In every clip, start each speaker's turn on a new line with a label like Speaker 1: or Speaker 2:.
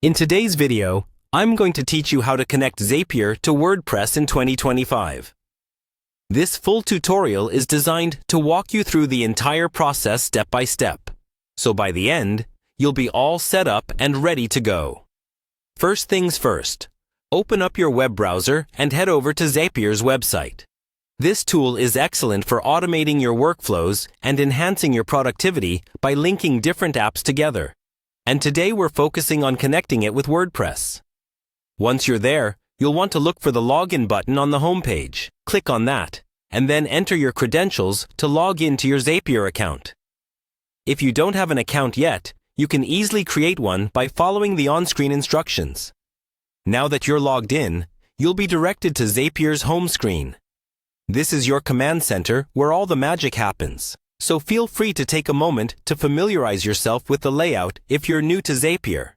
Speaker 1: In today's video, I'm going to teach you how to connect Zapier to WordPress in 2025. This full tutorial is designed to walk you through the entire process step by step, so by the end, you'll be all set up and ready to go. First things first, open up your web browser and head over to Zapier's website. This tool is excellent for automating your workflows and enhancing your productivity by linking different apps together. And today we're focusing on connecting it with WordPress. Once you're there, you'll want to look for the login button on the homepage. Click on that, and then enter your credentials to log into your Zapier account. If you don't have an account yet, you can easily create one by following the on-screen instructions. Now that you're logged in, you'll be directed to Zapier's home screen. This is your command center where all the magic happens. So feel free to take a moment to familiarize yourself with the layout if you're new to Zapier.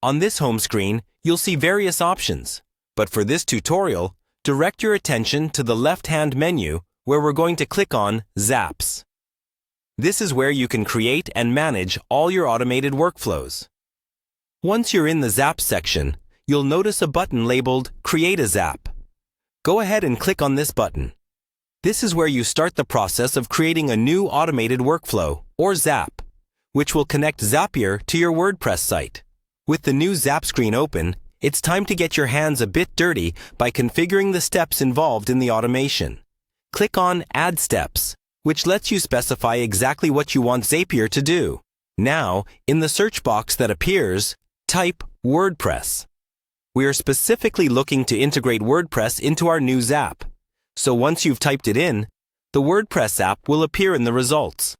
Speaker 1: On this home screen, you'll see various options, but for this tutorial, direct your attention to the left-hand menu where we're going to click on Zaps. This is where you can create and manage all your automated workflows. Once you're in the Zaps section, you'll notice a button labeled Create a Zap. Go ahead and click on this button. This is where you start the process of creating a new automated workflow, or Zap, which will connect Zapier to your WordPress site. With the new Zap screen open, it's time to get your hands a bit dirty by configuring the steps involved in the automation. Click on Add Steps, which lets you specify exactly what you want Zapier to do. Now, in the search box that appears, type WordPress. We are specifically looking to integrate WordPress into our new Zap. So once you've typed it in, the WordPress app will appear in the results.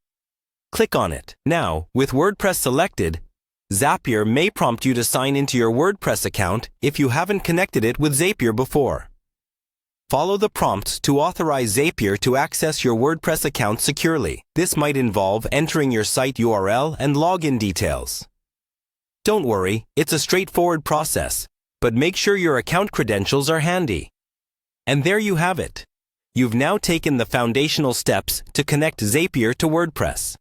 Speaker 1: Click on it. Now, with WordPress selected, Zapier may prompt you to sign into your WordPress account if you haven't connected it with Zapier before. Follow the prompts to authorize Zapier to access your WordPress account securely. This might involve entering your site URL and login details. Don't worry, it's a straightforward process, but make sure your account credentials are handy. And there you have it. You've now taken the foundational steps to connect Zapier to WordPress.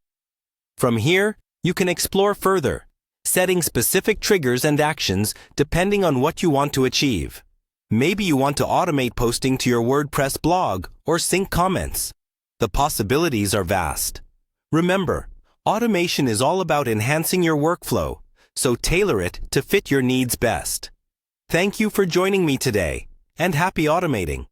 Speaker 1: From here, you can explore further, setting specific triggers and actions depending on what you want to achieve. Maybe you want to automate posting to your WordPress blog or sync comments. The possibilities are vast. Remember, automation is all about enhancing your workflow, so tailor it to fit your needs best. Thank you for joining me today, and happy automating!